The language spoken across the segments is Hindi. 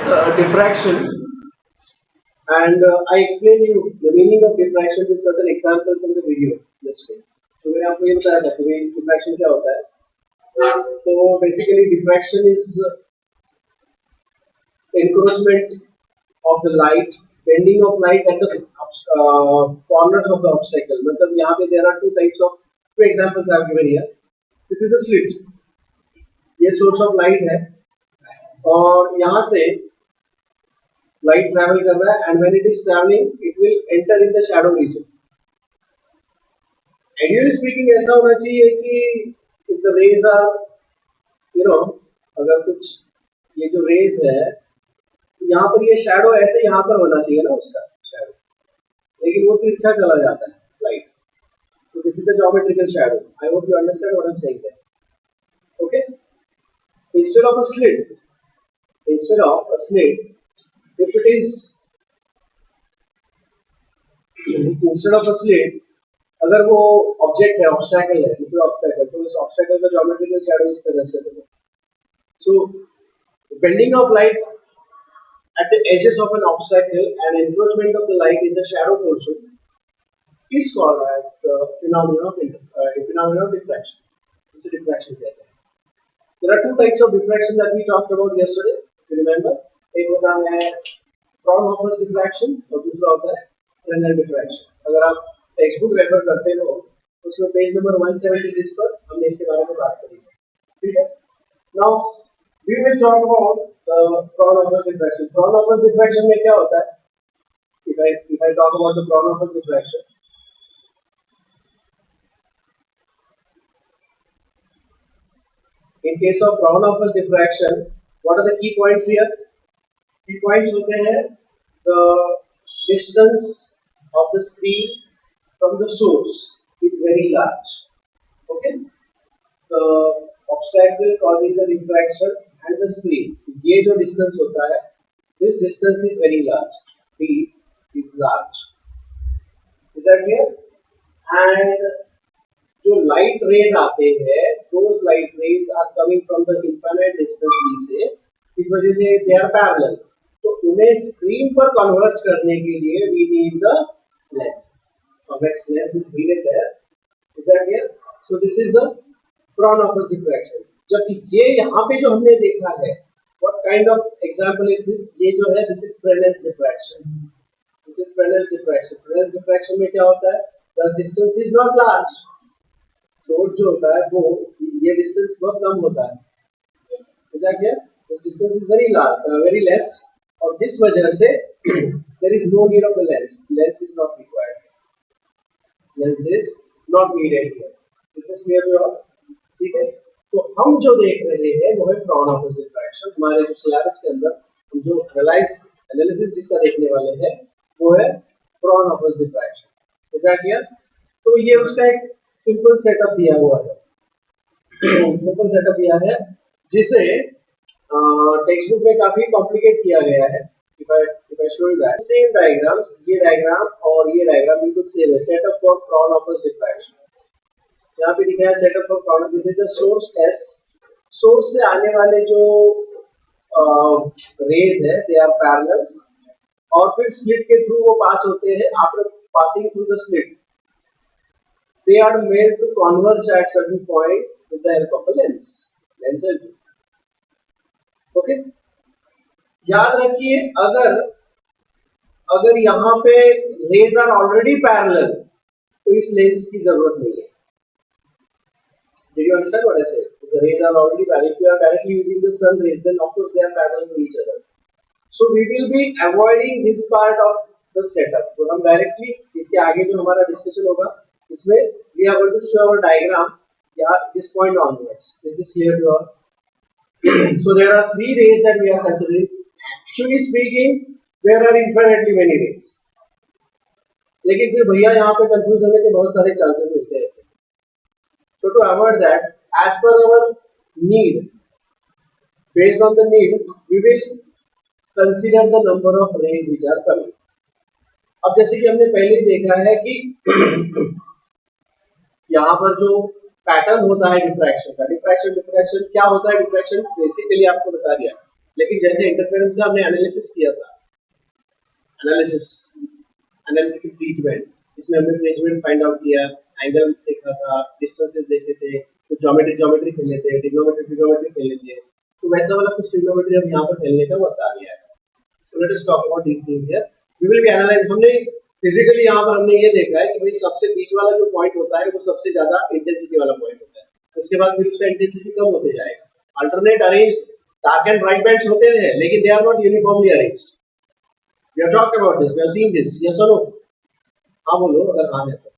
diffraction, and I explained you the meaning of diffraction with certain examples in the video yesterday. So मैंने आपको ये बताया था कि diffraction क्या होता है. तो basically diffraction is encroachment of the light, bending of light at the corners of the obstacle. मतलब यहाँ पे there are two examples I have given here. This is the slit. ये source of light है और यहाँ से light travel कर रहा है, and when it is traveling it will enter in the shadow region. Ideally speaking ऐसा होना चाहिए कि if the rays are, अगर कुछ ये जो rays है यहाँ पर ये shadow ऐसे यहाँ पर होना चाहिए ना उसका shadow, लेकिन वो तिरछा चला जाता है light. So this is the geometrical shadow. I hope you understand what I'm saying there. Okay? Instead of a slit, if it is instead of a slit, अगर वो ऑब्जेक्ट है, ऑब्स्टैकल है, दूसरा ऑब्स्टैकल, तो इस ऑब्स्टैकल का ज्योमेट्रिकल शैडो इस तरह से होगा. So bending of light at the edges of an obstacle and encroachment of the light in the shadow portion is called as the phenomenon of diffraction. This is diffraction कहते हैं. There are two types of diffraction that we talked about yesterday. You remember? एक होता है Fraunhofer's diffraction और दूसरा होता है Fresnel diffraction. अगर आप टेक्स्ट बुक रेफर करते हो तो उसमें पेज नंबर 176 पर हमने इसके बारे में बात करी है. ठीक है. Now we will talk about Fraunhofer's diffraction. Fraunhofer's diffraction में क्या होता है? If I talk about the Fraunhofer's diffraction, in case of Fraunhofer's diffraction, what are the key points here? Key points होते हैं the distance of the screen from the source is very large. Okay, the obstacle causing the diffraction and the screen, ये जो distance होता है, this distance is very large. D is large. Is that clear? And जो light rays आते हैं, those light rays are coming from the infinite distance B से, इस वजह से they are parallel. तो उन्हें screen पर converge करने के लिए we need the lens. Convex lens is needed there. Is that clear? So this is the Fraunhofer's diffraction. जबकि ये यहाँ पे जो हमने देखा है, what kind of example is this? ये जो है, this is Fresnel's diffraction. This is Fresnel's diffraction. Fresnel's diffraction में क्या होता है? The distance is not large. Source जो होता है वो ये distance बहुत कम होता है. Is that clear? The distance is very large, very less. और जिस वजह से there is no need of the lens. Lens is not required. Lens is not needed here. This is clear to you all? ठीक है. तो हम जो देख रहे हैं वो है Fraunhofer's diffraction. हमारे जो सिलेबस के अंदर हम जो एनालिसिस जिसका देखने वाले हैं वो है Fraunhofer's diffraction. Is that clear? तो ये उसका एक सिंपल सेटअप दिया हुआ है. सिंपल सेटअप दिया है जिसे टेक्स्ट बुक में काफी कॉम्प्लिकेट किया गया है. If I show you that same diagrams, ये डायग्राम और ये डायग्राम बिल्कुल सेम है. Setup for Fraunhofer's diffraction. यहाँ पे दिखा है setup for Fraunhofer's. This is the source S. Source से आने वाले जो रेज है दे आर पैरेलल और फिर स्लिट के थ्रू वो पास होते हैं. After passing through the slit they are made to converge at certain point with the help of a lens L2. Okay, याद रखिए अगर यहाँ पे रेज आर ऑलरेडी पैरेलल तो इस लेंस की जरूरत नहीं है. Did you understand what I said? If the rays are already parallel, if you are directly using the sun rays, then of course they are parallel to each other. So we will be avoiding this part of the setup. तो हम directly इसके आगे जो हमारा डिस्कशन होगा इसमें we are going to show our diagram this point onwards. Is this clear to all? So there are three rays that we are considering. Actually speaking, there are infinitely many rays. लेकिन फिर भैया यहाँ पे कंफ्यूज होने के बहुत सारे चांसेस मिलते हैं. So to avoid that, as per our need, based on the need, we will consider the number of rays which are coming. अब जैसे कि हमने पहले देखा है कि यहाँ पर जो पैटर्न होता है डिफ्रैक्शन का, डिफ्रैक्शन क्या होता है? डिफ्रैक्शन बेसिकली आपको बता दिया. लेकिन जैसे इंटरफेरेंस का हमने एनालिसिस किया था, एनालिसिस एनालिटिकल ट्रीटमेंट, इसमें हमने प्लेसमेंट फाइंड आउट किया, एंगल देखा था, डिस्टेंसेस देखे थे, कुछ ज्योमेट्री खेले थे, ट्रिग्नोमेट्री खेले थे, तो वैसा वाला कुछ ट्रिग्नोमेट्री अब यहाँ पर खेलने का वक्त आ गया है। So let us talk about these things here. We will be analyze. हमने फिजिकली यहाँ पर हमने ये देखा है कि भाई सबसे बीच वाला जो पॉइंट होता है वो सबसे ज्यादा इंटेंसिटी वाला पॉइंट होता है, उसके बाद फिर उसका इंटेंसिटी कम होते जाएगा। Alternate arrange dark and bright bands होते हैं लेकिन they are not uniformly arranged. We have talked about this. We have seen this. Yes or no? हाँ बोलो अगर हाँ है तो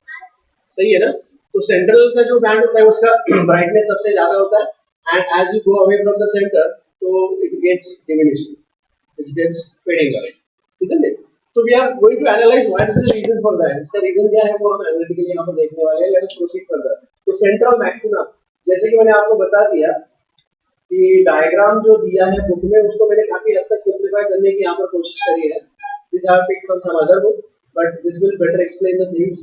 सही है ना। तो सेंट्रल का जो बैंड होता है उसका ब्राइटनेस सबसे ज्यादा होता है and as you go away from the centre तो it gets diminished, it gets fading away, isn't it? So we are going to analyze what is the reason for that. इसका रीजन क्या है वो हम एनालिटिकली यहाँ पर देखने वाले हैं। Let us proceed further. तो सेंट्रल मैक्सिमा, जैसे कि मैंने आपको बता दिया कि डायग्राम जो दिया है बुक में उसको मैंने काफी हद तक सिंपलीफाई करने की यहाँ पर कोशिश करी है। This I have picked from some other book, but this will better explain the things.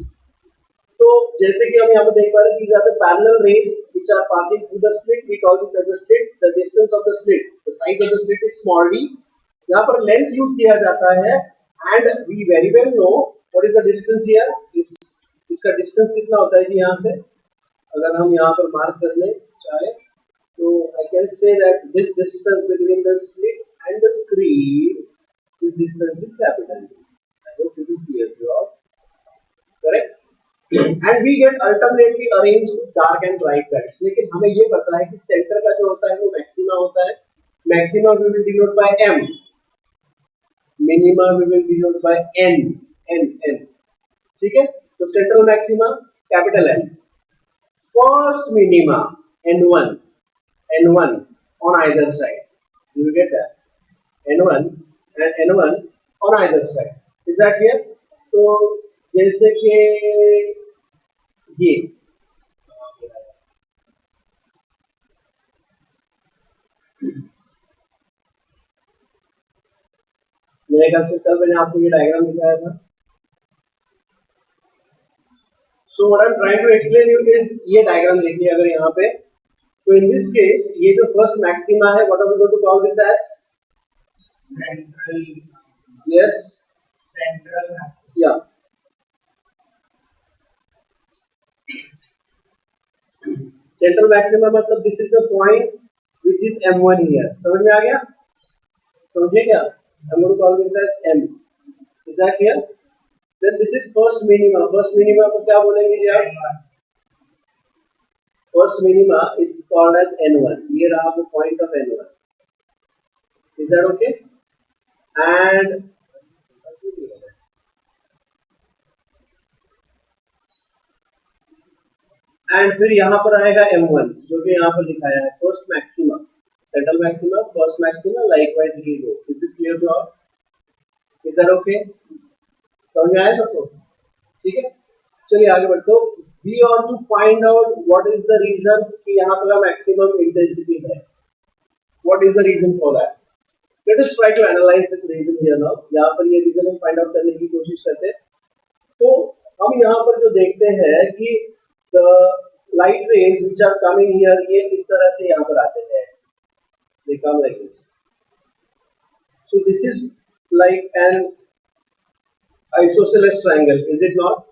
तो जैसे कि हम यहाँ पर देख पा रहे हैं, these are the parallel rays which are passing through the slit. We call this as the slit. The distance of the slit, the size of the slit is small d. यहाँ पर लेंस यूज किया जाता है and we very well know what is the distance here. इसका डिस्टेंस कितना होता है जी यहाँ से, अगर हम यहाँ पर मार्क करने चाहे तो I can say that this distance between the slit and the screen, this distance is capital D. I hope this is clear to all, correct. And we get alternately arrange dark and bright bands, लेकिन हमें ये पता है कि सेंटर का जो होता है वो मैक्सिमा होता है। Maxima we will denote by m, minima we will denote by n, ठीक है। तो central maxima capital N, first minima n1 on either side, you will get that n1 and n1 on either side, is that clear? तो जैसे कि ये मेरे ख्याल से कल मैंने आपको ये डायग्राम दिखाया था। So what I'm trying to explain you is ये डायग्राम देखिए अगर यहाँ पे, so in this case ये जो फर्स्ट मैक्सिमा है what are we going to call this as? Central. Yes. Central maximum. Yeah. Central maximum मतलब this is the point which is M1 here. समझ में आ गया? समझे क्या? I'm going to call this as M. Is that clear? Then this is first minima. First minima को क्या बोलेंगे जी आप? First minima is called as N1. ये रहा वो point of N1. Is that okay? And फिर यहाँ पर आएगा M1 जो कि यहाँ पर दिखाया है first maxima, central maxima, first maxima, likewise ये दो। Is this clear to all? Is that okay? समझ में आया सबको? ठीक है, चलिए आगे बढ़ते हैं। We want to find out what is the reason कि यहाँ पर मैक्सिमम इंटेंसिटी है। What is the reason for that? Let us try to analyse this reason here now. यहाँ पर ये रीजन हम फाइंड आउट करने की कोशिश करते हैं। तो हम यहाँ पर जो देखते हैं कि the light rays which are coming here ये इस तरह से यहाँ पर आते हैं, they come like this. So this is like an isosceles triangle, is it not?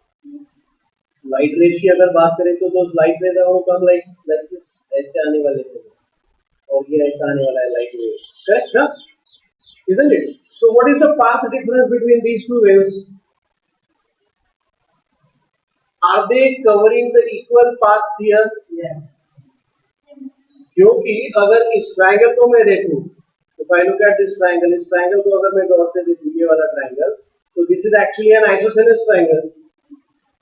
Light rays की अगर बात करें तो those light rays are come like this, ऐसे आने वाले थे और ये ऐसा आने वाला है light rays, correct ना? Isn't it? So what is the path difference between these two waves? Are they covering the equal paths here? Yes. क्योंकि अगर इस ट्रायंगल को मैं देखूं, if I look at this triangle, इस ट्रायंगल को अगर मैं गौर से देखूं ये वाला triangle, so this is actually an isosceles triangle.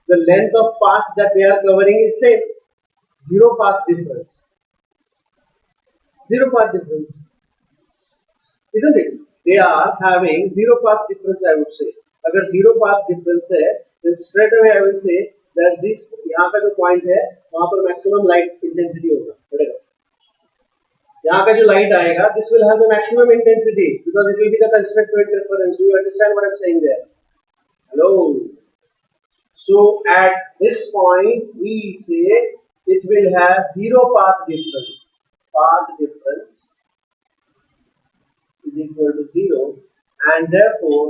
The length of path that they are covering is same, zero path difference. Zero path difference, isn't it? They are having zero path difference, I would say. अगर zero path difference है, then straight away I will say that this यहाँ का जो पॉइंट है वहाँ पर मैक्सिमम लाइट इंटेंसिटी होगा, बढ़ेगा। यहाँ का जो लाइट आएगा, this will have the maximum intensity because it will be the constant interference. Do you understand what I'm saying there? Hello. So at this point we say it will have zero path difference. Path difference is equal to 0, and therefore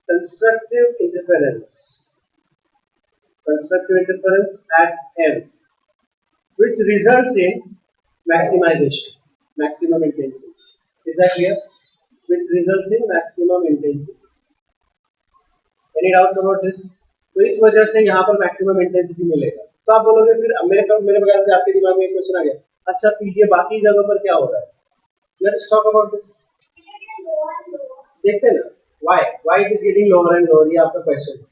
constructive interference at M, which results in maximization, maximum intensity. Is that clear? Which results in maximum intensity. Any doubts about this? तो इस वजह से यहाँ पर मैक्सिमम इंटेंसिटी मिलेगा. तो आप बोलोगे फिर मेरे बगैर से आपके दिमाग में एक क्वेश्चन आ गया, अच्छा फिर ये बाकी जगह पर क्या हो रहा है? Let's talk about this. देखते हैं ना, why it is getting lower and lower, ये आपका क्वेश्चन है.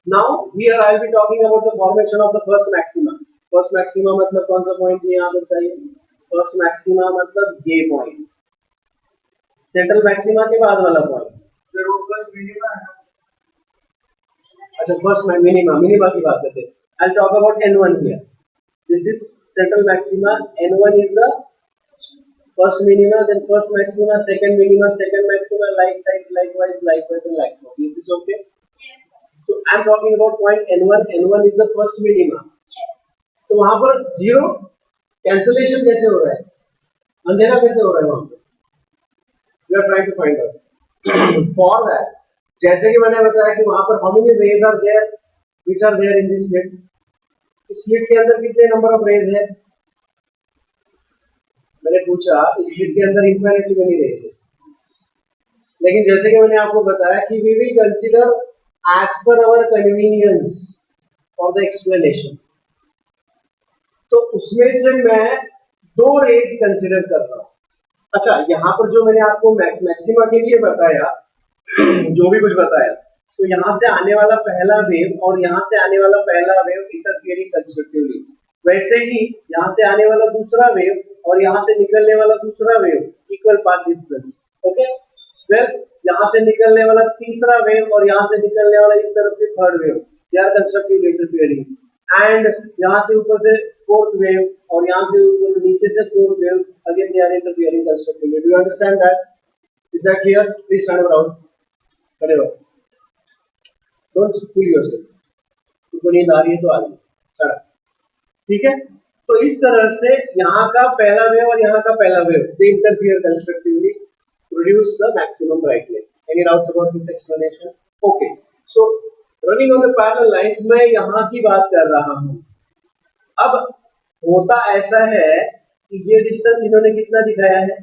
Now here I will be talking about the formation of the first maxima. First maxima मतलब कौन सा पॉइंट है यहाँ पे बताइए? First maxima मतलब ये पॉइंट, सेंट्रल मैक्सिमा के बाद वाला पॉइंट. सर वो फर्स्ट मिनिमा है. अच्छा फर्स्ट मिनिमा की बात करते हैं. I'll talk about N1 here. This is central maxima. N1 is the first minima, then first maxima, second minima, second maxima, likewise, and likewise. Is this okay? Yes, sir. So I'm talking about point N1. N1 is the first minima. Yes. तो वहां पर जीरो कैंसलेशन कैसे हो रहा है, अंधेरा कैसे हो रहा है वहां पर? We are trying to find out. For that, जैसे कि मैंने बताया कि वहां पर how many rays are there, which are there in this slit. इस स्लिट के अंदर कितने नंबर ऑफ रेज है? मैंने पूछा इस स्लिट के अंदर इनफिनिटली मेनी रेज है, लेकिन जैसे कि मैंने आपको बताया कि we will consider as per our convenience for the explanation. तो उसमें से मैं दो रेज कंसीडर कर रहा हूं. अच्छा यहाँ पर जो मैंने आपको मैक्सिमा के लिए बताया, जो भी कुछ बताया, तो यहाँ से आने वाला पहला वेव और यहाँ से आने वाला पहला वेव इंटरफियरिंग कंस्ट्रक्टिवली, वैसे ही यहाँ से आने वाला दूसरा वेव और यहाँ से निकलने वाला दूसरा wave equal path difference. Okay, फिर यहाँ से निकलने वाला तीसरा वेव और यहाँ से निकलने वाला इस तरफ से third wave, they are constructively interfering. And यहाँ से ऊपर से फोर्थ वेव और यहाँ से ऊपर नीचे से fourth wave, again they are interfering constructively. Do you understand that? Is that clear? Please stand around. खड़े रहो. Don't fool yourself. तुमको नींद आ रही है तो आ रही है, चला. ठीक है, तो इस तरह से यहाँ का पहला वेव और यहाँ का पहला wave they interfere constructively, produce the maximum brightness. Any doubts about this explanation? Okay. So running on the parallel lines, मैं यहाँ की बात कर रहा हूँ. अब होता ऐसा है कि ये डिस्टेंस इन्होंने कितना दिखाया है?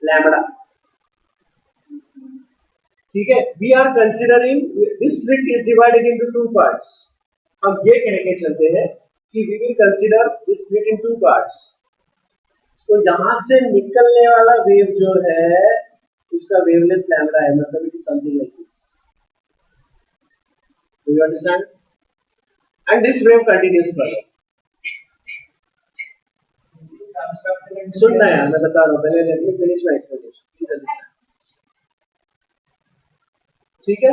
लैम्बडा. ठीक है, we are considering this slit is divided into two parts. हम ये कह के चलते हैं कि we will consider this slit in two parts. तो यहां से निकलने वाला वेव जो है उसका वेवलेंथ लैम्बडा है, मतलब it is something like this. Do you understand? And this wave continuous further. सुनना यार, मैं बता रहा हूं, पहले let me finish my explanation. ठीक है,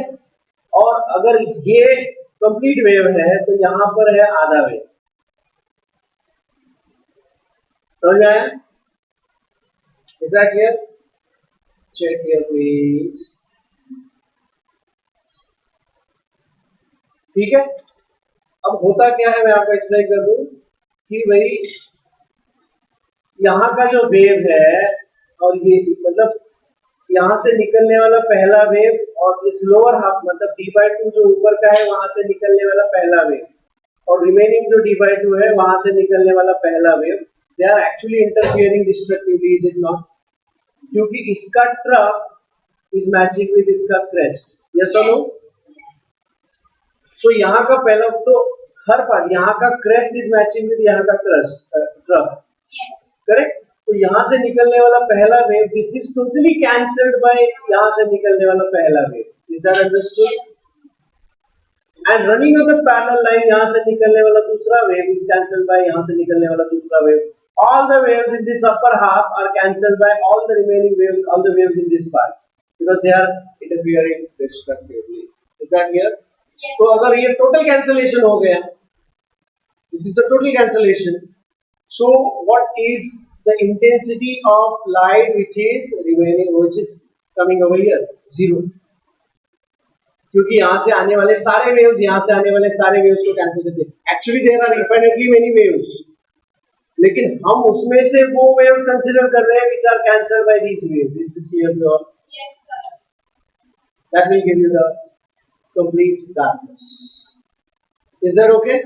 और अगर ये कंप्लीट वेव है तो यहां पर है आधा वेव. समझ आया? Is that clear? Check here please. ठीक है, अब होता क्या है मैं आपको एक्सप्लेन कर दूं कि भाई यहाँ का जो वेव है और ये मतलब यहाँ से निकलने वाला पहला वेव और इस लोअर हाफ मतलब d/2 जो ऊपर का है वहां से निकलने वाला पहला वेव और रिमेनिंग जो d/2 है वहां से निकलने वाला पहला wave, they are actually interfering destructively. Is it not? क्योंकि इसका ट्रफ इज मैचिंग विद इसका क्रेस्ट. यस और नो? सो यहाँ का पहला तो हर पार्ट, यहाँ का क्रेस्ट इज मैचिंग विद यहाँ का ट्रफ. करेक्ट? तो यहाँ से निकलने वाला पहला wave, this is totally cancelled by यहाँ से निकलने वाला पहला wave. Is that understood? And running on the parallel line, यहाँ से निकलने वाला दूसरा वेव इज कैंसल्ड बाय यहाँ से निकलने वाला दूसरा wave. All the waves in this upper half are cancelled by all the remaining waves, all the waves in this part, because they are interfering destructively. Is that clear? तो अगर ये टोटल कैंसलेशन हो गया, this is the total cancellation. So what is the intensity of light which is remaining, which is coming over here? Zero. क्योंकि यहाँ से आने वाले सारे वेव्स यहाँ से आने वाले सारे वेव्स को कैंसिल करते हैं. Actually there are infinitely many waves. लेकिन हम उसमें से वो वेव्स कंसीडर कर रहे हैं which are cancelled by these waves. Is this clear to you all? Yes, sir. That will give you the complete darkness. Is that okay?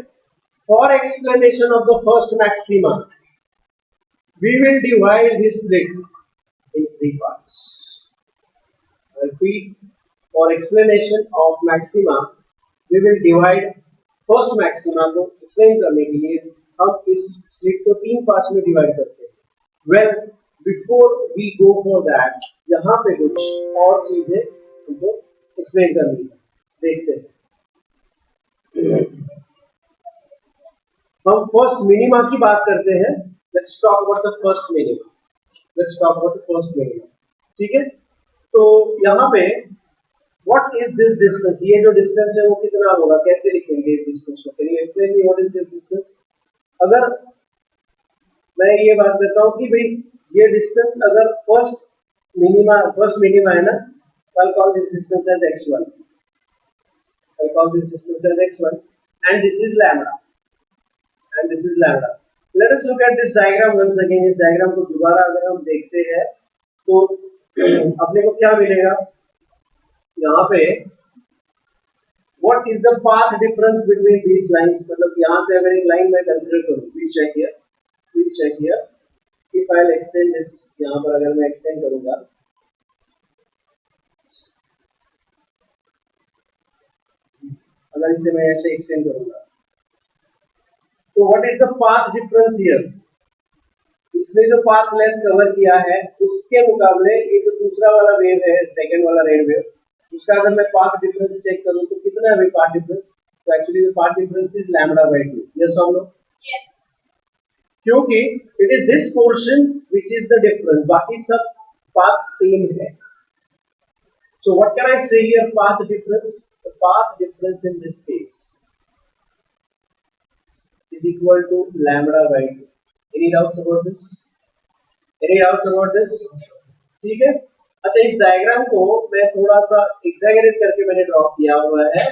For explanation of the first maxima, we will divide this slit in three parts. I repeat, for explanation of maxima, we will divide first maxima को explain करने के लिए हम इस slit को तीन parts में divide करते हैं. Well, before we go for that, यहाँ पे कुछ और चीजें हमको explain करनी है. देखते हैं. हम फर्स्ट मिनिमा की बात करते हैं. Let's talk about the first minima. Let's talk about the first minima. ठीक है, तो यहाँ पे व्हाट इज दिस डिस्टेंस, ये जो डिस्टेंस है वो कितना होगा, कैसे लिखेंगे इस डिस्टेंस को? Can you explain me what is this distance? अगर मैं ये बात करता हूँ कि भाई ये डिस्टेंस अगर फर्स्ट मिनिमा है ना, I'll call this distance as x1. I'll call this distance as x1 and this is lambda. And this is lambda. Let us look at this diagram once again. इस diagram को दोबारा अगर हम देखते हैं तो अपने को क्या मिलेगा यहाँ पे? What is the path difference between these lines? मतलब यहाँ से अगर एक लाइन मैं कंसीडर करूँ, please check here. Please check here. If I'll extend this, यहाँ पर अगर मैं extend करूँगा, अगर इसे मैं ऐसे extend करूँगा, तो what is the path difference here? इसने जो पाथ लेंथ कवर किया है उसके मुकाबले ये जो दूसरा वाला वेव है, सेकंड वाला रेड वेव, उसका अगर मैं पाथ डिफरेंस चेक करूं तो कितना है पाथ डिफरेंस? तो actually the path difference is lambda by 2. Yes और नो? Yes. क्योंकि it is this portion which is the difference, बाकी सब पाथ सेम है. सो व्हाट कैन आई से here? Path difference. The path difference in this case is equal to lambda by 2. Any doubts about this? Any doubts about this? ठीक है. अच्छा, इस डायग्राम को मैं थोड़ा सा एग्जैगरेट करके मैंने ड्रॉ किया हुआ है.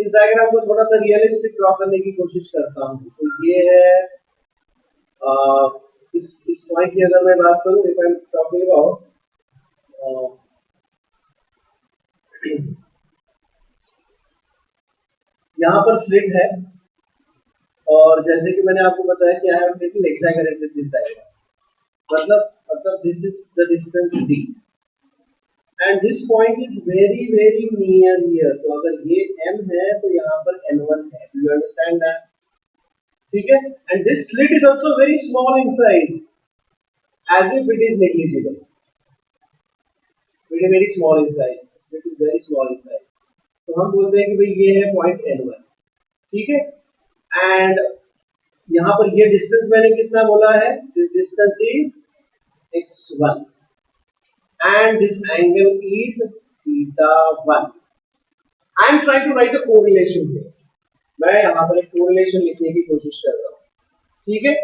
इस डायग्राम को थोड़ा सा रियलिस्टिक ड्रॉ करने की कोशिश करता हूँ. तो ये है इस पॉइंट की अगर मैं बात करूँ, if I'm talking about यहाँ पर स्लिट है और जैसे कि मैंने आपको बताया कि I have taken exaggerated this diagram. मतलब this is the distance d and this point is very very near here. तो अगर ये m है तो यहाँ पर n1 है. Do you understand that? ठीक है. And this slit is also very small in size, as if it is negligible. It is very small in size. Slit is very small in size. तो हम बोलते हैं कि भाई ये है पॉइंट n1. ठीक है. एंड यहाँ पर ये डिस्टेंस मैंने कितना बोला है? This distance is x1 and this angle is θ1. I am trying to write the correlation here. मैं यहाँ पर एक कोरिलेशन लिखने की कोशिश कर रहा हूँ. ठीक है,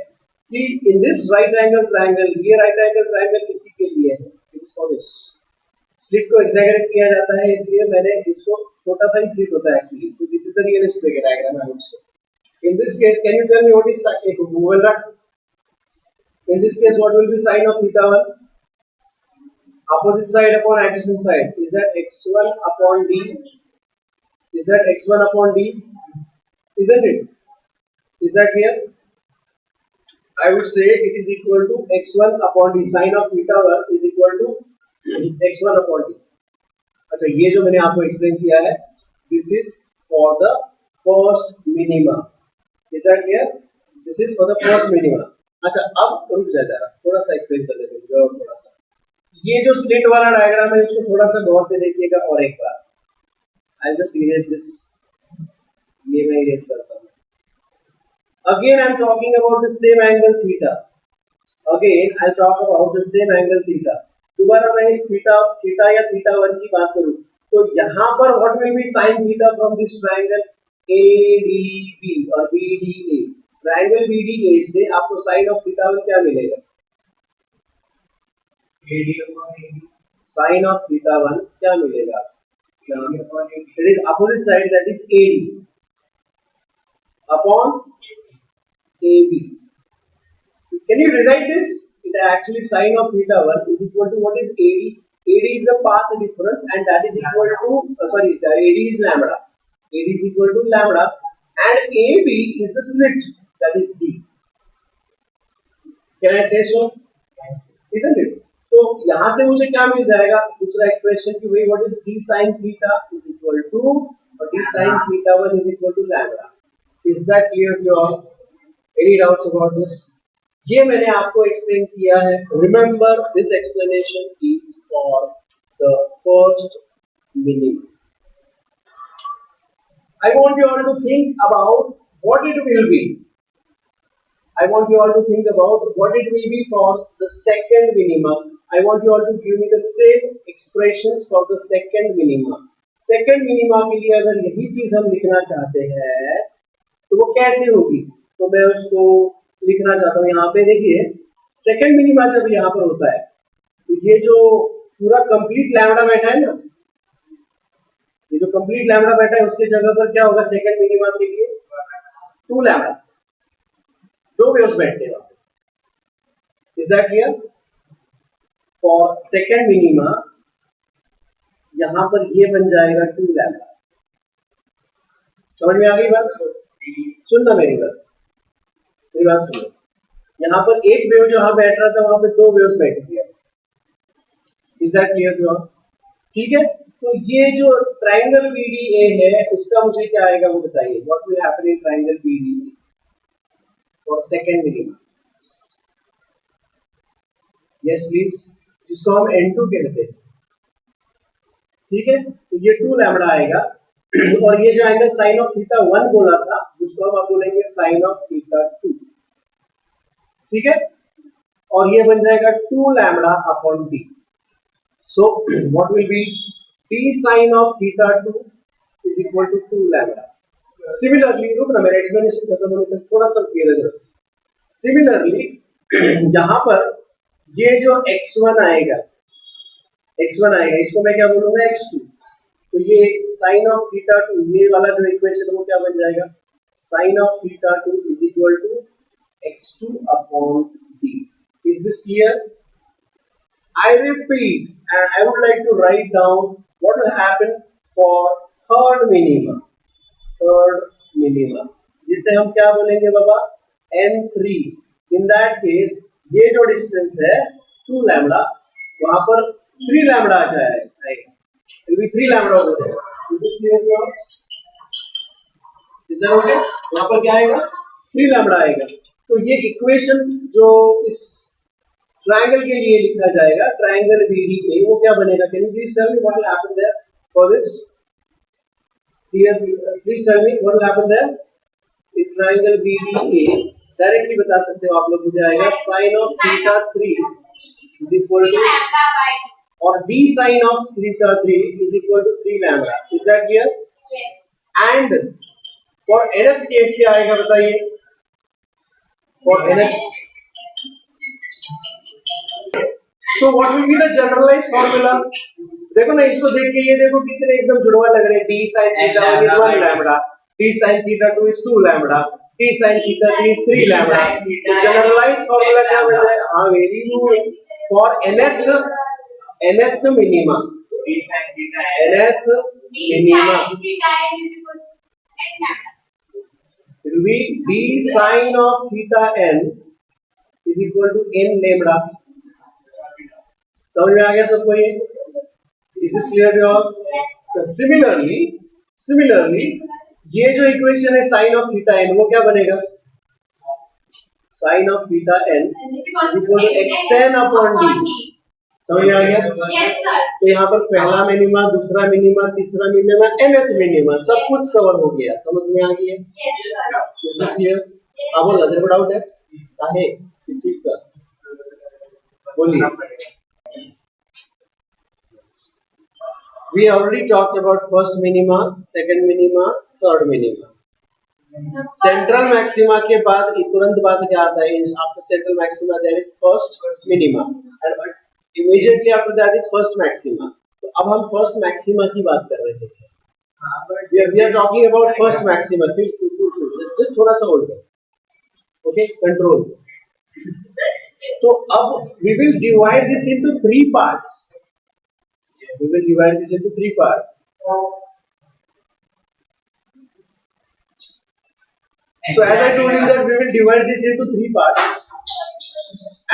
कि in this right angle triangle, ये राइट एंगल ट्रायंगल इसी के लिए है. It is for this. Slit को एक्सैगरेट किया जाता है इसलिए मैंने इसको, छोटा सा ही स्लिट होता है एक्चुअली. तो this is the realistic diagram I would say. In this case, can you tell me what is equivalent? In this case, what will be sine of θ1? Opposite side upon adjacent side. Is that x1 upon d? Is that x1 upon d? Isn't it? Is that clear? I would say it is equal to x1 upon d. Sine of θ1 is equal to x1 upon d. अच्छा, ये जो मैंने आपको एक्सप्लेन किया है, this is for the first minima. Is that clear? This is for the first minima. अच्छा, अब रुक जा जरा, थोड़ा सा एक्सप्लेन कर देते हैं और थोड़ा सा. ये जो स्लिट वाला डायग्राम है इसको थोड़ा सा गौर से देखिएगा और एक बार. I'll just erase this. ये मैं erase करता हूँ. Again I'm talking about the same angle theta. Again I'll talk about the same angle theta. दोबारा मैं इस थीटा या θ1 की बात करूँ तो यहाँ पर what will be sin theta from this triangle ADB और BDA. ट्रायंगल BDA से आपको साइन ऑफ θ1 क्या मिलेगा? AD upon AD. Sine of θ1 क्या मिलेगा? It is opposite side, that is AD upon AB. Can you rewrite this? It actually sine of theta 1 is equal to what is AD? AD is the path difference and that is equal to the AD is lambda. AD is equal to lambda and AB is the slit, that is D. Can I say so? Yes. Isn't it? तो यहाँ से मुझे क्या मिल जाएगा दूसरा एक्सप्रेशन की वही what is d sin theta is equal to और d sin theta 1 is equal to lambda. Is that clear to all? Any doubts about this? ये मैंने आपको एक्सप्लेन किया है. Remember this explanation is for the first minimum. I want you all to think about what it will be. I want you all to think about what it will be for the second minimum. I want you all to give me the same expressions for the second minimum. Second minimum के लिए अगर यही चीज हम लिखना चाहते हैं तो वो कैसे होगी? तो मैं उसको लिखना चाहता हूँ यहाँ पे. देखिए सेकंड मिनिमा जब यहाँ पर होता है तो ये जो पूरा कंप्लीट लैम्बडा बैठा है ना, ये जो कंप्लीट लैम्बडा बैठा है उसके जगह पर क्या होगा सेकंड मिनिमा के लिए? 2 लैम्बडा, 2 वेव्स बैठते हैं. Is that clear? For second minima यहां पर ये बन जाएगा 2 लैम्बडा. समझ में आ गई बात? सुनना मेरी बात सुनो. यहां पर एक वेव जो यहां बैठ रहा था वहां पे 2 वेव्स बैठ गया. Is that clear to all? ठीक है. तो ये जो ट्रायंगल BDA है उसका मुझे क्या आएगा वो बताइए. What will happen in triangle BDA for second minimum? Yes please, जिसको हम N2 कहते हैं. ठीक है. तो ये 2 लैम्बडा आएगा और ये जो एंगल साइन ऑफ थीटा 1 बोला था उसको हम बोलेंगे साइन ऑफ थीटा 2. ठीक है. और ये बन जाएगा 2 lambda upon d. So what will be d sine of theta 2 is equal to 2 lambda. Similarly रुक ना, मेरा एक्सप्लेनेशन खत्म होने तक थोड़ा सा क्लियर है. सिमिलरली यहाँ पर ये जो x1 आएगा इसको मैं क्या बोलूंगा x2. तो ये साइन ऑफ थीटा 2 ये वाला जो इक्वेशन वो क्या बन जाएगा sine of theta 2 is equal to x2 upon d. Is this clear? I repeat and I would like to write down what will happen for third minimum. जिसे हम क्या बोलेंगे बाबा? N3. In that case ये जो डिस्टेंस है 2 लैम्बडा वहां पर 3 लैम्बडा आ जाएगा. It will be 3 lambda over there. Is this clear to all? Is that okay? वहां पर क्या आएगा? 3 लैम्बडा आएगा. तो ये इक्वेशन जो इस ट्रायंगल के लिए लिखा जाएगा ट्रायंगल BDA वो क्या बनेगा? Can you please tell me what will happen there for this? Here, please tell me what will happen there. If triangle BDA directly बता सकते हो आप लोग. मुझे आएगा sine of theta 3 is equal to और d sine of theta 3 is equal to 3 lambda. Is that clear? Yes. And for nth case क्या आएगा बताइए? For nth so what will be the generalised formula? देखो ना इसको देख के ये देखो कितने एकदम जुड़वा लग रहे हैं. d sin theta 1 is 1 lambda, d sin theta 2 is 2 lambda, d sin theta 3 is 3 lambda. तो जनरलाइज्ड फार्मूला क्या बन जाएगा? हां very good. For nth minima d sin theta nth minima it will be d sin of theta n is equal to n lambda. समझ में आ गया सबको ये? Is this clear to all? Similarly ये जो इक्वेशन है साइन ऑफ थीटा n वो क्या बनेगा? Sine of theta n is equal to xn upon d. समझ में आ गया? Yes sir. तो यहाँ पर पहला मिनिमा, दूसरा मिनिमा, तीसरा मिनिमा, nth मिनिमा सब कुछ कवर हो गया. समझ में आ गई है? Yes sir. Is this clear? अब बोल नजर डाउट है काहे किस चीज का? बोलिए. We already talked about first minima, second minima, third minima. Central maxima के बाद तुरंत बाद क्या आता है? After central maxima there is first minima and immediately after that is first maxima. तो अब हम फर्स्ट मैक्सिमा की बात कर रहे थे. we are talking about first maxima. Just थोड़ा सा होल्ड करो. Okay control. तो अब we will divide this into three parts. We will divide this into three parts. So as I told you that we will divide this into three parts,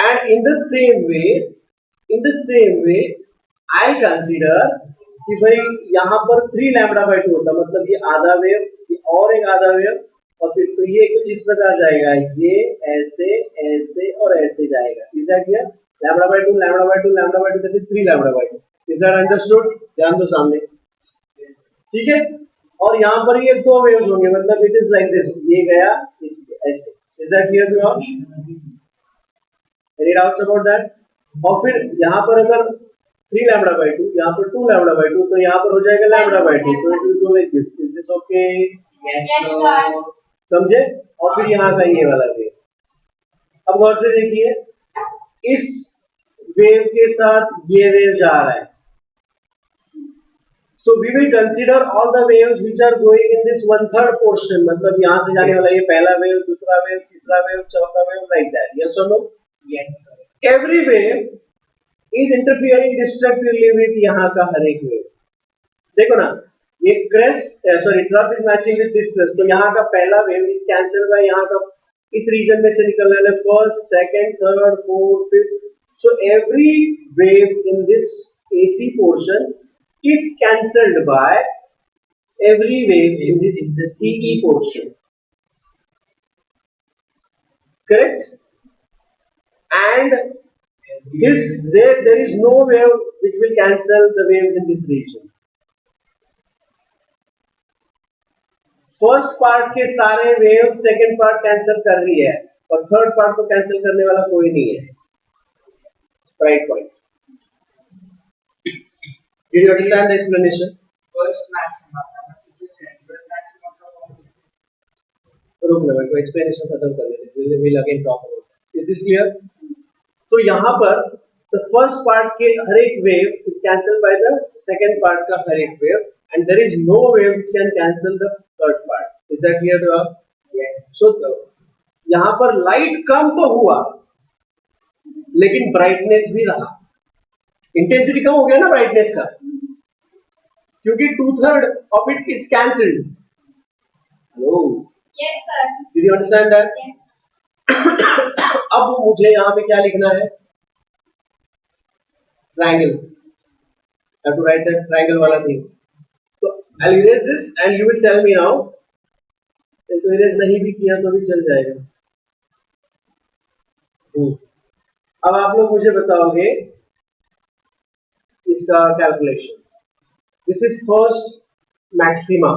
and in the same way, I consider कि भाई यहाँ पर 3 लैम्बडा बाई 2 होता, मतलब ये आधा वेव, ये और एक आधा वेव, और फिर तो ये कुछ इस प्रकार जाएगा, ये ऐसे ऐसे और ऐसे जाएगा. Is that clear? Lambda by 2 lambda by 2 lambda by 2 that is 3 lambda by 2. Is that understood? ध्यान दो सामने. ठीक है. और यहाँ पर ये दो वेव्स होंगे, मतलब इट इज लाइक दिस, ये गया ऐसे. Is that clear to all? Any doubts about that? और फिर यहाँ पर अगर 3 लैम्बडा बाई 2, यहाँ पर 2 लैम्बडा बाई 2, तो यहाँ पर हो जाएगा लैम्बडा बाई 2, तो it will go like this. Is this okay? Yes, sir. समझे? और फिर यहाँ का ये वाला वेव. अब गौर से देखिए, इस वेव के साथ ये वेव जा रहा है. So we will consider all the waves which are going in this 1/3 portion. मतलब यहाँ से जाने वाला ये पहला वेव, दूसरा वेव, तीसरा वेव, चौथा wave, like that. Yes or no? Yes, sir. Every wave is interfering destructively with यहाँ का हर एक वेव. देखो ना, ये crest, sorry, trough is matching with this crest. तो यहाँ का पहला वेव is cancelled by यहाँ का इस region में से निकलने वाले first, second, third, fourth, fifth. So every wave in this AC portion is cancelled by every wave in this CE portion. Correct? And this there is no wave which will cancel the waves in this region. First part के सारे वेव सेकंड पार्ट कैंसिल कर रही है, और थर्ड पार्ट को कैंसिल करने वाला कोई नहीं है. Right point. Did you understand the explanation? First maximum, second maximum. रुक ना, मैं को explanation खत्म कर लेते. We'll again talk about it. Is this clear? तो यहाँ पर the first part के हर एक wave is cancelled by the second part का हर एक wave, and there is no wave which can cancel the third part. Is that clear to all? Yes. So यहाँ पर light कम तो हुआ, लेकिन brightness भी रहा. इंटेंसिटी कम हो गया ना ब्राइटनेस का, क्योंकि 2/3 of it is cancelled. Hello. Yes, sir. Did you understand that? Yes. अब मुझे यहाँ पे क्या लिखना है? Triangle. I have to write that triangle वाला thing. So I'll erase this and you will tell me now. तो erase नहीं भी किया तो भी चल जाएगा. अब आप लोग मुझे बताओगे इसका calculation. This is first maxima.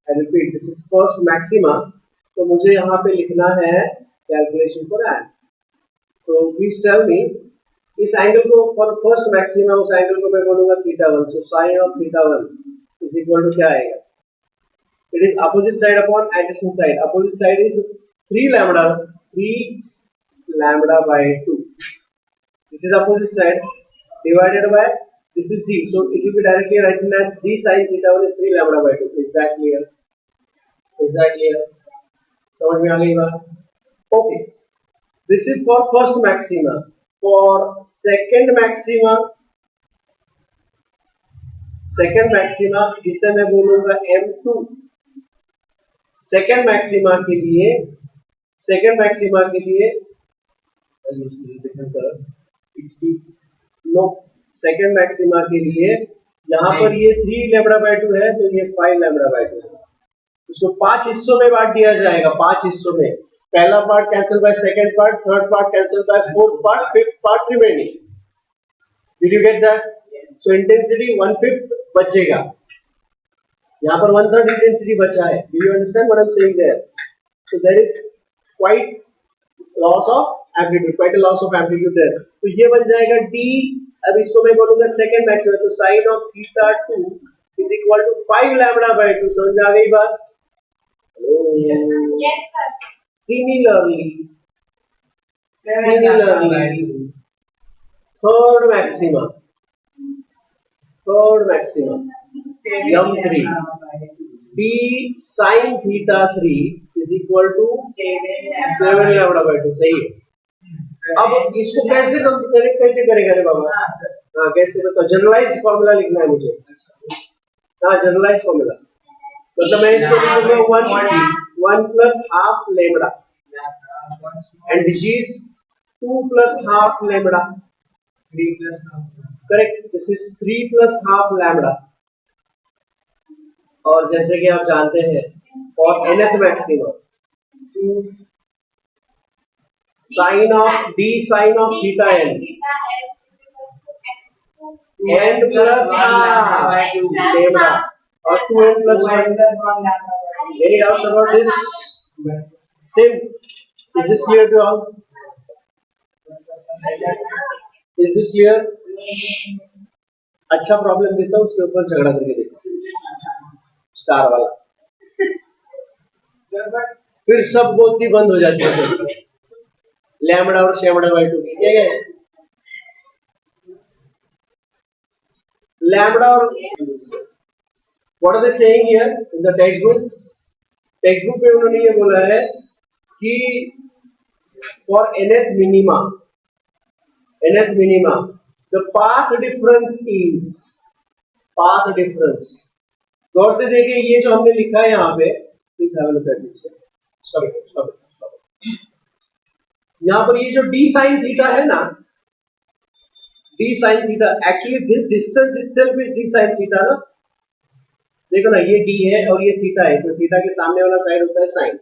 I repeat, this is first maxima. तो मुझे यहाँ पे लिखना है कैलकुलेशन फॉर एंड. तो प्लीज टेल मी, इस एंगल को फॉर फर्स्ट मैक्सिमा, उस एंगल को मैं बोलूंगा θ1. So sin of θ1 is equal to क्या आएगा? It is opposite side upon adjacent side. Opposite side is 3 lambda by 2. This is opposite side divided by this is d, so it will be directly written as d sin θ1 is 3 lambda by 2. Is that clear? Is that clear? समझ में आ गई बात? Okay, this is for first maxima. For second maxima जिसे मैं बोलूंगा m2. second maxima के लिए नो, सेकेंड मैक्सिमा के लिए यहाँ पर ये 3 लैम्बडा बाय 2 है, तो ये 5 लैम्बडा बाय 2 है. इसको 5 हिस्सों में बांट दिया जाएगा. 5 हिस्सों में. पहला part cancel by second part, third part cancel by fourth part, fifth part remaining. Did you get that? So intensity 1/5 बचेगा. यहाँ पर 1/3 इंटेंसिटी बचा है. Do you understand what I am saying there? So there is quite loss of amplitude, quite a loss of amplitude there. तो ये बन जाएगा d. अब इसको मैं बोलूंगा सेकंड मैक्सिमा, तो sin of θ2 is equal to 5 lambda by 2. समझ में आ गई बात? Yes, sir. Similarly, third maxima, m3, d sin θ3 is equal to 7 lambda by 2. सही है. अब इसको कैसे कनेक्ट कैसे करेगा रे बाबा? हाँ सर। हाँ कैसे बताओ? जनरलाइज्ड फॉर्मूला लिखना है मुझे। हाँ जनरलाइज्ड फॉर्मूला मतलब मैं इसको लिखूंगा 1 plus half lambda and this is 2 plus half lambda. 3 plus half. Correct, this is 3 plus half lambda. और जैसे कि आप जानते हैं और nth maximum sine of d sine of theta n n plus half lambda और 2n plus 1। Any doubts about this? Same. Is this clear to all? Is this clear? अच्छा प्रॉब्लम देता हूँ उसके ऊपर झगड़ा करके देखो स्टार वाला। फिर सब बोलती बंद हो जाती है लैम्बडा और शैम्बडा बाय 2 ठीक है। लैम्बडा और what are they saying here in the textbook? Textbook में उन्होंने ये बोला है कि for nth minima the path difference is path difference। गौर से देखिए ये जो हमने लिखा है यहाँ पे, please have a look at this. यहाँ पर ये जो d sin थीटा है ना, d sin theta actually this distance itself is d sin theta ना। देखो ना ये d है और ये थीटा है, तो थीटा के सामने वाला साइड होता है sin।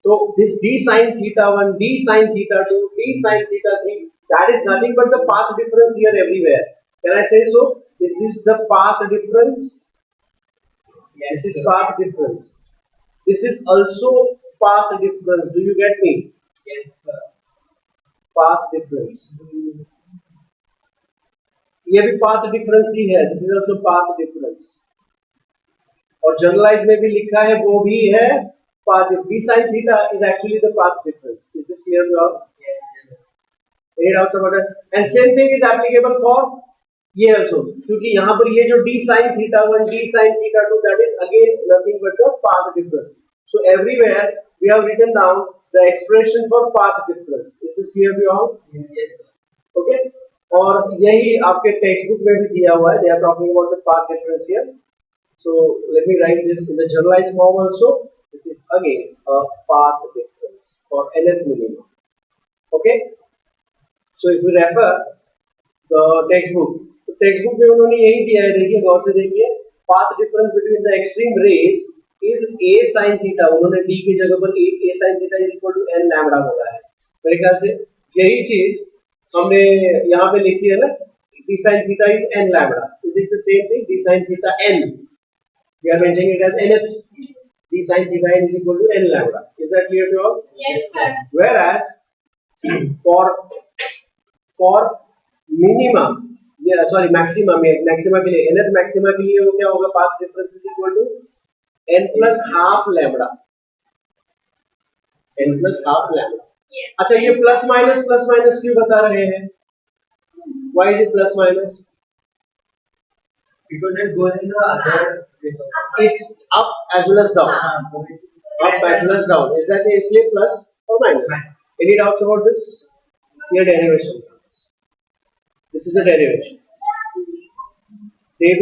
तो this d sin theta 1, d sin theta 2, d sin theta 3, that is nothing but the path difference here everywhere. Can I say so? Is this the path difference? Yes, this is path difference. This is also path difference. Do you get me? Yes sir. Path difference. ये भी path difference ही है. This is also path difference. और जनरलाइज में भी लिखा है वो भी है path difference. d sin theta is actually the path difference. Is this clear to all? Yes yes. Any doubts about it? And same thing is applicable for ये also, क्योंकि यहाँ पर ये जो d sin theta 1, d sin theta 2, that is again nothing but the path difference. So everywhere we have written down the expression for path difference. Is this clear to all? Yes sir. Okay. और यही आपके टेक्स्ट बुक में भी दिया हुआ है. They are talking about the path difference here. So let me write this in the generalized form also. This is again a path difference for nth minimum. Okay. So if we refer the textbook, तो textbook में उन्होंने यही दिया है. देखिए गौर से देखिए, path difference between the extreme rays is a sin theta. उन्होंने d की जगह पर a sin theta is equal to n lambda बोला है. मेरे ख्याल से यही चीज हमने यहाँ पे लिखी है ना, d sin theta is n lambda. Is it the same thing? d sin theta n. We are mentioning it as nth. d sin theta n is equal to n lambda. Is that clear to all? Yes, sir. Whereas for minimum, yeah, sorry, maximum के लिए nth maxima के लिए वो क्या होगा? path difference is equal to n plus half lambda. n plus half lambda. Yes. अच्छा ये प्लस माइनस क्यों बता रहे हैं? Why is it plus minus? Because it goes in the other place also. It's up as well as down. Up as well as down. Is that इसलिए plus or minus? Any doubts about this? Here derivation. This is the derivation. They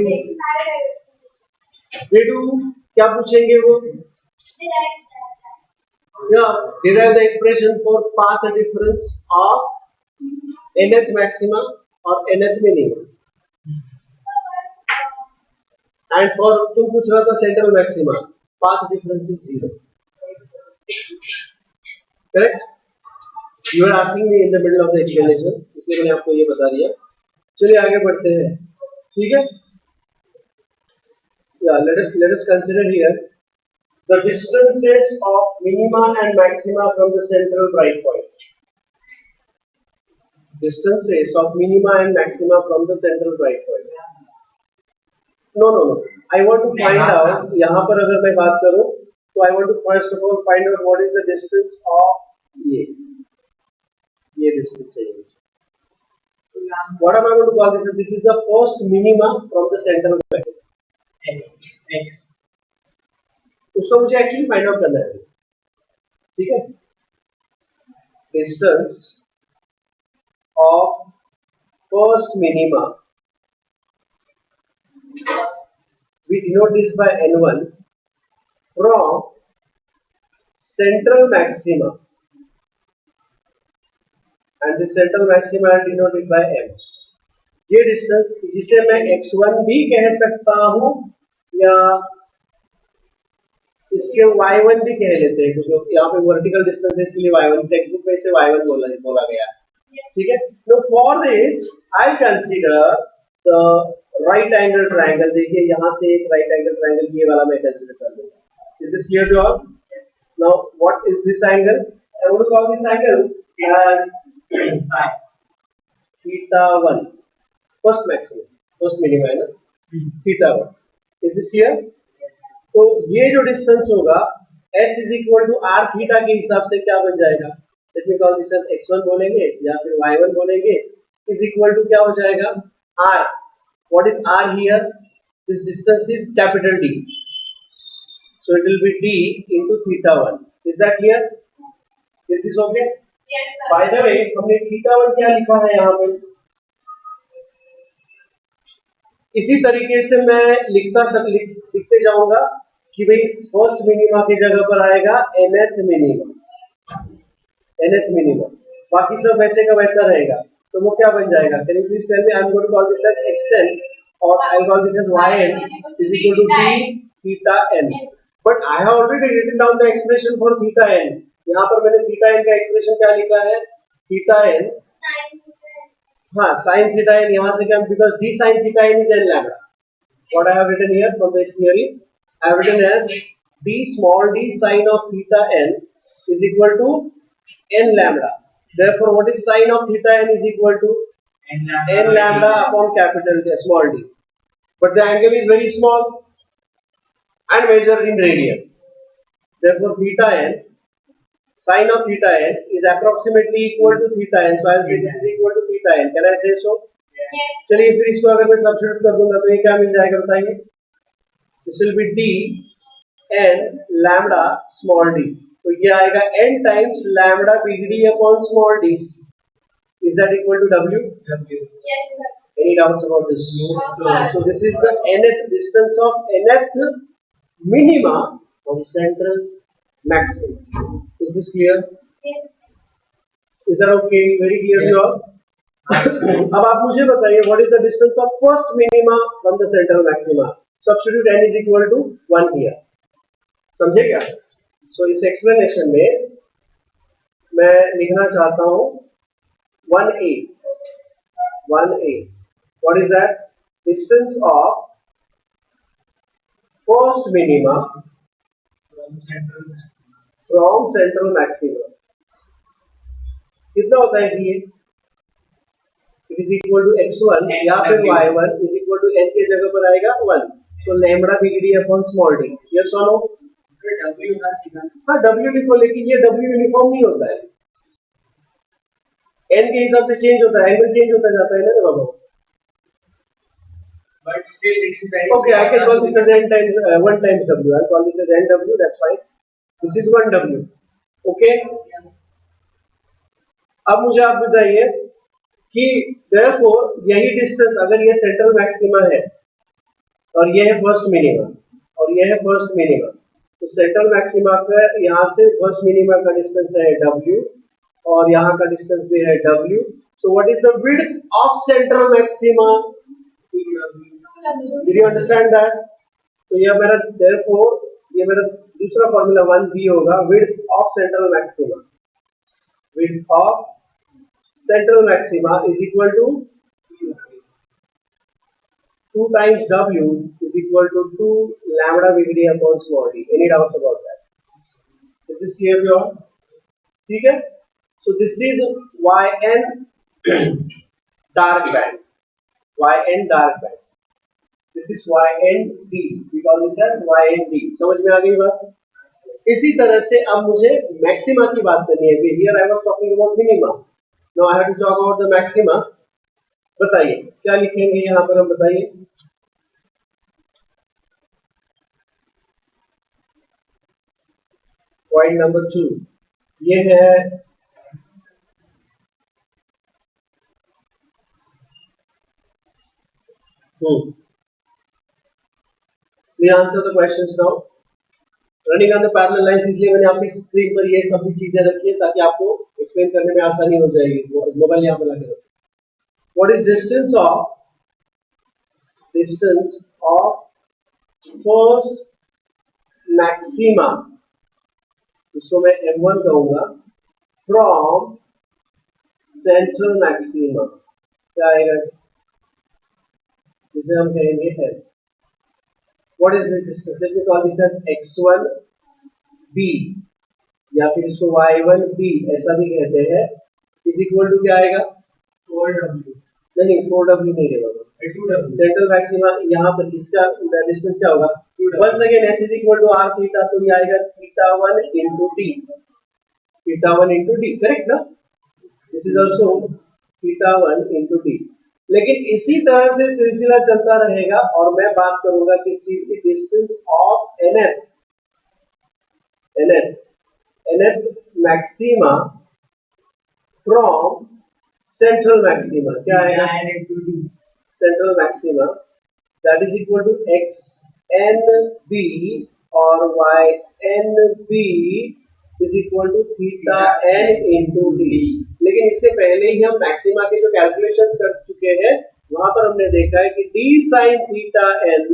do क्या पूछेंगे वो? Yeah, derive the expression for path difference of nth maxima or nth minimum. And for तुम पूछ रहा था central maxima, path difference is 0. Correct? You are asking me in the middle of the explanation, इसलिए मैंने आपको ये बता दिया. चलिए आगे बढ़ते हैं. ठीक है? Yeah, let us consider here the distances of minima and maxima from the central bright point. Distances of minima and maxima from the central bright point. No. I want to find out. यहाँ पर अगर मैं बात करूँ, तो I want to first of all find out what is the distance of ये distance है. What am I going to call this? This is the first minima from the central maxima. X. उसको मुझे एक्चुअली फाइंड आउट करना है. ठीक है? distance of first minima, we denote this by n1 from central maxima, and the central maxima are denoted by m. ये डिस्टेंस जिसे मैं x1 भी कह सकता हूं या इसके y1 भी कह लेते हैं, कुछ लोग यहाँ पे वर्टिकल डिस्टेंस है इसलिए y1, टेक्स्ट बुक में इसे y1 बोला गया है, ठीक है। No for this I consider the right angle triangle. देखिए यहाँ से एक राइट एंगल ट्रायंगल ये वाला मैं कंसीडर कर लूंगा। Is this clear to all? Now what is this angle? I want to call this angle as θ1, first maximum, first minimum है ना, θ1। Is this clear? तो ये जो डिस्टेंस होगा s is equal to r theta के हिसाब से क्या बन जाएगा? Let me call this as x1 बोलेंगे या फिर y1 बोलेंगे, इज इक्वल टू क्या हो जाएगा? r। What is r here? This distance is capital D, so it will be d into θ1। is that clear? is this okay? Yes, sir. by the way हमने θ1 क्या लिखा है यहाँ पे? इसी तरीके से मैं लिखते जाऊंगा कि भाई फर्स्ट मिनिमा की जगह पर आएगा nth मिनिमा, बाकी सब वैसे का वैसा रहेगा। तो वो क्या बन जाएगा? Can you please tell me? I am going to call this as xn और I will call this as yn is equal to d theta n। But I have already written down the expression for theta n। यहाँ पर मैंने थीटा n का एक्सप्रेशन क्या लिखा है? थीटा n, हाँ, sin theta n, यहाँ से क्या, because d sin theta n is n lambda. What I have written here from this theory, I have written as d small d sin of theta n is equal to n lambda. Therefore, what is sin of theta n is equal to n lambda upon capital small d. But the angle is very small and measured in radian. Therefore, theta n, sin of theta n is approximately equal to theta n. So I will say this is equal to theta n. Can I say so? Yes. चलिए फिर इसको अगर मैं सब्स्टिट्यूट कर दूंगा तो ये क्या मिल जाएगा बताइए? This will be d n lambda small d. तो ये आएगा n times lambda big D upon small d. Is that equal to w? Yes, sir. Any doubts about this? No, sir. So this is the nth distance of nth minima of central maximum. Is this clear? Yes. Is that okay? Very clear to Yes. all? अब आप मुझे बताइए what is the distance of first minima from the central maxima? Substitute n is equal to 1 here. समझे क्या? So इस explanation में मैं लिखना चाहता हूँ 1a. What is that? Distance of first minima from central maxima. कितना होता है इसलिए? It is equal to x1 या फिर y1 is equal to n के जगह पर आएगा 1. So lambda big D upon small d. Yes or no? हाँ w लिखो, लेकिन ये w यूनिफॉर्म नहीं होता है, n के हिसाब से चेंज होता है, एंगल चेंज होता जाता है ना बाबू। But still it's very Okay, I can call this as n times 1 times w. I'll call this as nw. That's fine. This is 1w. Okay. अब मुझे आप बताइए कि therefore यही डिस्टेंस अगर ये सेंट्रल मैक्सिमा है और ये है फर्स्ट मिनिमा और ये है फर्स्ट मिनिमा, तो सेंट्रल मैक्सिमा का यहाँ से फर्स्ट मिनिमा का डिस्टेंस है w और यहाँ का डिस्टेंस भी है w. So what is the width of central maxima? Did you understand that? तो यह मेरा therefore ये मेरा दूसरा फॉर्मूला 1b होगा, width of central maxima. Width of central maxima is equal to 2 times w is equal to 2 lambda big D upon small d. Any doubts about that? Is this clear to all? ठीक है? So this is yn dark band. Yn dark band. This is YND. We call this as YND. समझ में आ गई बात? इसी तरह से अब मुझे मैक्सिमा की बात करनी है। Here I was talking about minima. Now I have to talk about the maxima. बताइए क्या लिखेंगे यहाँ पर, हम बताइए। Point number 2. ये है Please answer the questions now. Running on the parallel lines, इसलिए मैंने आपकी स्क्रीन पर ये सभी चीजें रखी है ताकि आपको एक्सप्लेन करने में आसानी हो जाएगी. मोबाइल यहाँ पे लगे रखो. What is distance of first maxima, इसको मैं M1 कहूंगा, from central maxima, क्या आएगा जिसे हम कहेंगे L. What is this distance? Let me call this as x1b या फिर इसको y1b ऐसा भी कहते हैं. इज इक्वल टू क्या आएगा? 4W. नहीं 4w नहीं रहेगा. 2W. सेंट्रल मैक्सिमा यहाँ पर इसका डिस्टेंस क्या होगा? Once again s is equal to r theta, तो ये आएगा θ1 into t. θ1 into t, correct ना? This is also θ1 into t. लेकिन इसी तरह से सिलसिला चलता रहेगा और मैं बात करूंगा किस चीज की? Distance of nth maxima from central maxima. क्या आएगा? Central maxima that is equal to xnb और ynb is equal to θn into d. लेकिन इससे पहले ही हम मैक्सिमा के जो कैलकुलेशंस कर चुके हैं वहां पर हमने देखा है कि d sin θn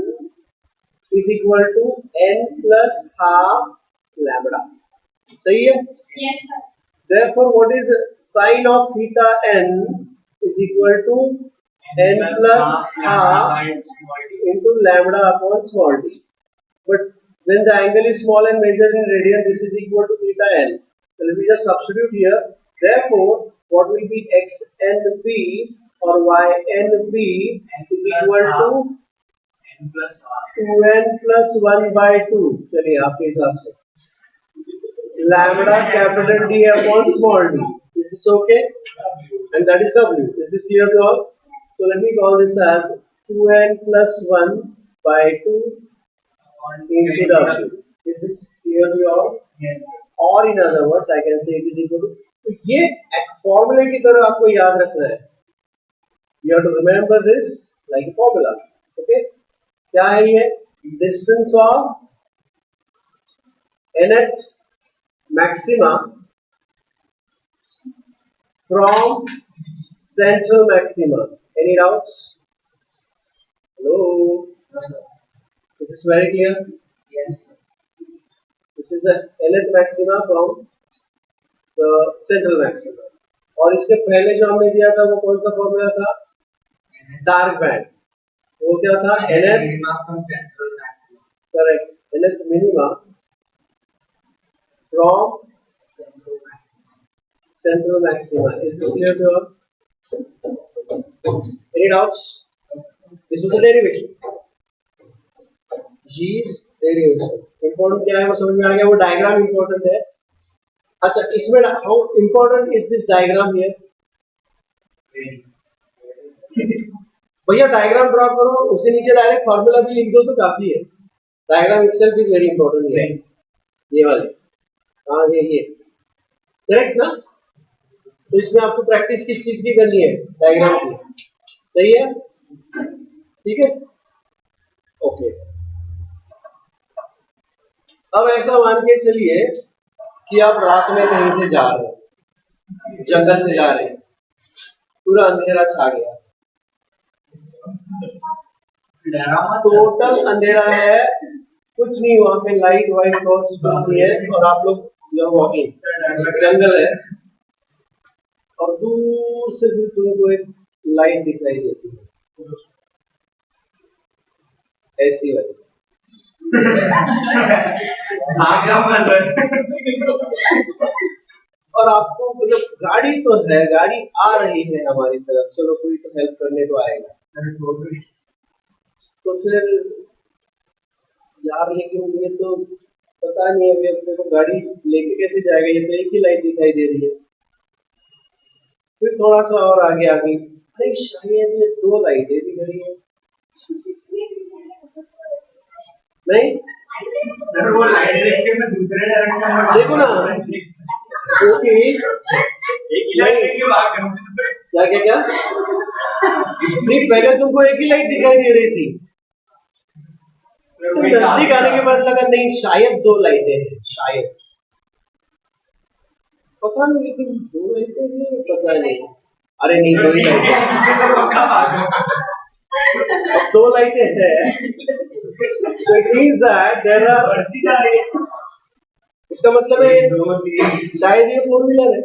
is equal to n plus half lambda. सही है? Yes, sir. Therefore, what is sin of θn is equal to n plus half into lambda upon small d. But when the angle is small and measured in radian, this is equal to θn. So let me just substitute here. Therefore, what will be xnb or ynb is equal to N plus R. 2n plus 1 by 2. चलिए आपके हिसाब से lambda capital D upon small d. Is this okay? And that is W. Is this clear to all? So let me call this as 2n plus 1 by 2 into W. Is this clear to all? Yes. Or in other words, I can say it is equal to. तो ये एक फॉर्मूले की तरह आपको याद रखना है. You have to remember this like a formula. Okay? क्या है ये? Distance of nth maxima from central maxima. Any doubts? Hello? Is this very clear? Yes. This is the nth maxima from the central maxima. और इसके पहले जो हमने दिया था वो कौन सा फॉर्मूला था? Dark band. वो क्या था? nth Minima from central maximum. correct. nth minima from central maxima. Is this clear to all? Any doubts? This was a derivation. G is derivation. Important क्या है वो समझ में आ गया. वो डायग्राम important है. अच्छा, इसमें how important is this diagram here? भैया डायग्राम ड्रॉ करो, उसके नीचे डायरेक्ट फार्मूला भी लिख दो तो काफी है. Diagram itself is very important. ये वाले हाँ ये करेक्ट ना? तो इसमें आपको प्रैक्टिस किस चीज की करनी है? डायग्राम की. सही है? ठीक है, ओके. अब ऐसा मान के चलिए कि आप रात में कहीं से जा रहे हैं, जंगल से जा रहे हैं, पूरा अंधेरा छा गया, टोटल अंधेरा है, कुछ नहीं, वहां पे लाइट वाइट और नहीं है, और आप लोग वॉकिंग, जंगल है, और दूर से भी तुमको एक लाइट दिखाई देती है, ऐसी वाली. और आपको मतलब गाड़ी तो है, गाड़ी आ रही है हमारी तरफ, चलो कोई तो हेल्प करने तो आएगा. तो फिर यार लेकिन ये तो पता नहीं अभी अपने को गाड़ी लेके कैसे जाएगा, ये तो एक ही लाइट दिखाई दे रही है. फिर थोड़ा सा और आगे आ गई, अरे शायद ये दो लाइटें भी खड़ी है. नहीं सर वो लाइट देख के मैं दूसरे डायरेक्शन में देखो ना, क्योंकि एक ही लाइट देख के भाग गया. क्या क्या क्या नहीं, पहले तुमको एक ही लाइट दिखाई दे रही थी, नजदीक आने के बाद लगा नहीं शायद दो लाइटें हैं, शायद पता नहीं, लेकिन दो लाइटें हैं पता नहीं। अरे नहीं, दो ही लाइटें हैं, दो लाइटें हैं। So it means that there are, इसका मतलब है शायद ये फोर व्हीलर है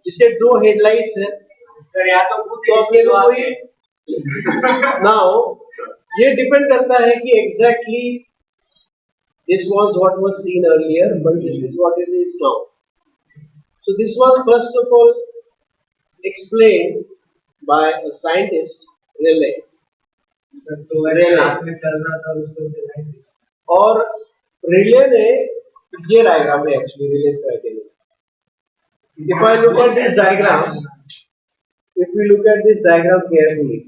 जिसके दो हेडलाइट्स हैं। सर या तो अपने को कोई नाउ ये डिपेंड करता है कि exactly this was what was seen earlier, but this is what it is now. So this was first of all explained by a scientist, Rayleigh. Sir तो वैसे रात में चल रहा था उसको से लाइट और Rayleigh ने ये डायग्राम है actually Rayleigh's criteria. If I look at this diagram, if we look at this diagram carefully,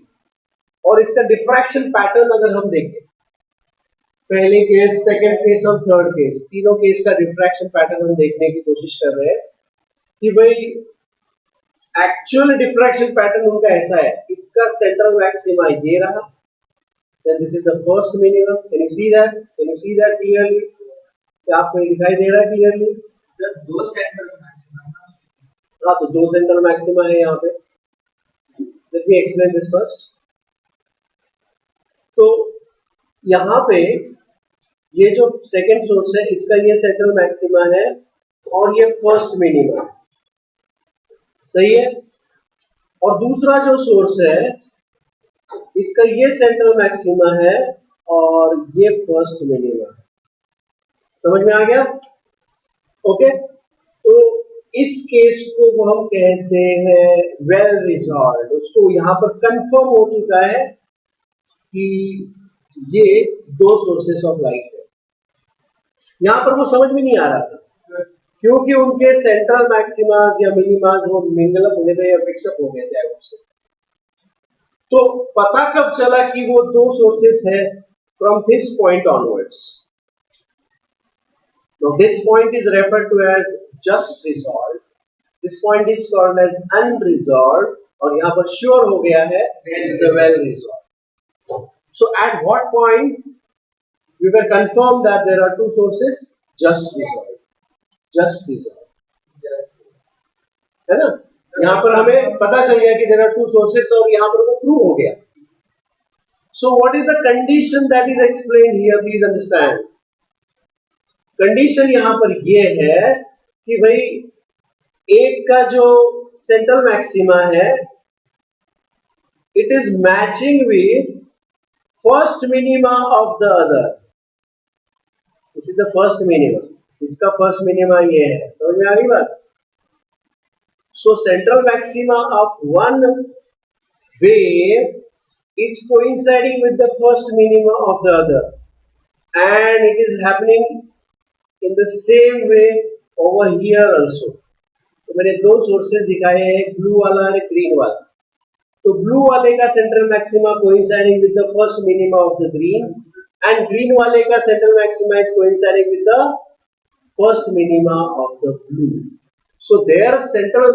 और इसका diffraction pattern अगर हम देखें, पहले केस, सेकंड केस और थर्ड केस, तीनों केस का रिफ्रैक्शन पैटर्न हम देखने की कोशिश कर रहे हैं कि भाई एक्चुअल डिफ्रैक्शन पैटर्न उनका ऐसा है। इसका सेंट्रल मैक्सिमा ये रहा, then this is the first minimum. Can you see that clearly? क्या आपको ये दिखाई दे रहा है क्लियरली? सर दो सेंट्रल मैक्सिमम। हाँ, तो दो सेंट्रल मैक्सिमा है यहाँ पे। Let me explain this first. तो यहाँ पे ये जो सेकंड सोर्स है इसका ये सेंट्रल मैक्सिमा है और ये फर्स्ट मिनिमा, सही है। और दूसरा जो सोर्स है इसका ये सेंट्रल मैक्सिमा है और ये फर्स्ट मिनिमा। समझ में आ गया? ओके, तो इस केस को हम कहते हैं वेल रिजॉल्व्ड। उसको यहाँ पर कंफर्म हो चुका है कि ये दो सोर्सेस ऑफ लाइट है। यहां पर वो समझ में नहीं आ रहा था क्योंकि उनके सेंट्रल मैक्सिमास या मिनिमास वो मिंगल अप हो गए थे या मिक्सअप हो गए थे उससे। तो पता कब चला कि वो दो सोर्सेस है? From this point onwards. Now this point is referred to as just resolved. This point is called as unresolved और यहाँ पर श्योर हो गया है this is a well resolved. So at what point we were confirmed that there are two sources? Just resolved. है ना? यहाँ पर हमें पता चल गया कि there are two sources और यहाँ पर वो प्रूव हो गया। So what is the condition that is explained here? Please understand. Condition यहाँ पर ये है कि भाई एक का जो सेंट्रल मैक्सिमा है it is matching with first minima of the other. This is the first minima, इसका फर्स्ट मिनिमा ये है। समझ में आ गई बात? सो central maxima of one wave is coinciding with the first minima of the other and it is happening in the same way over here also. तो मैंने दो सोर्सेस दिखाए हैं, ब्लू वाला और ग्रीन वाला। तो ब्लू वाले का central maxima coinciding with the first minima of the green and green वाले का central maxima is coinciding with the first minima of the blue. So there central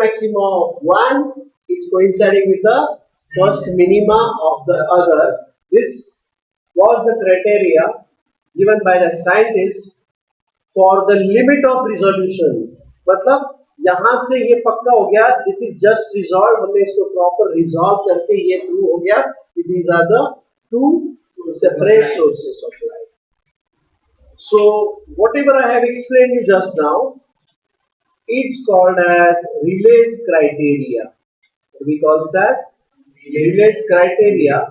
maxima of one is coinciding with the first minima of the other. This was the criteria given by the scientist for the limit of resolution। मतलब यहां से ये पक्का हो गया दिस इज जस्ट रिजॉल्व। हमने इसको प्रॉपर रिजॉल्व करके ये प्रूव हो गया कि these are the two separate sources of light। So whatever I have explained you just now is called as Rayleigh's criteria। We call this as Rayleigh's criteria।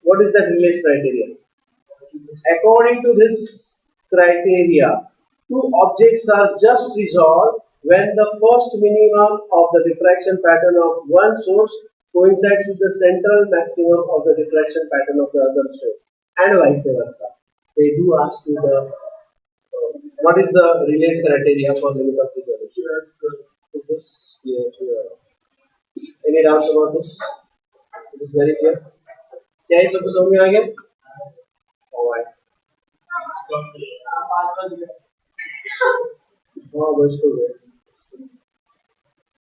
What is that Rayleigh's criteria? According to this criteria, two objects are just resolved when the first minimum of the diffraction pattern of one source coincides with the central maximum of the diffraction pattern of the other source, and vice versa. They do ask you the what is the Rayleigh's criteria for limit of resolution? Is this clear to you? Any doubts about this? Is this very clear? क्या ये सबको समझ में आ गया? Alright. हाँ वैष्णो है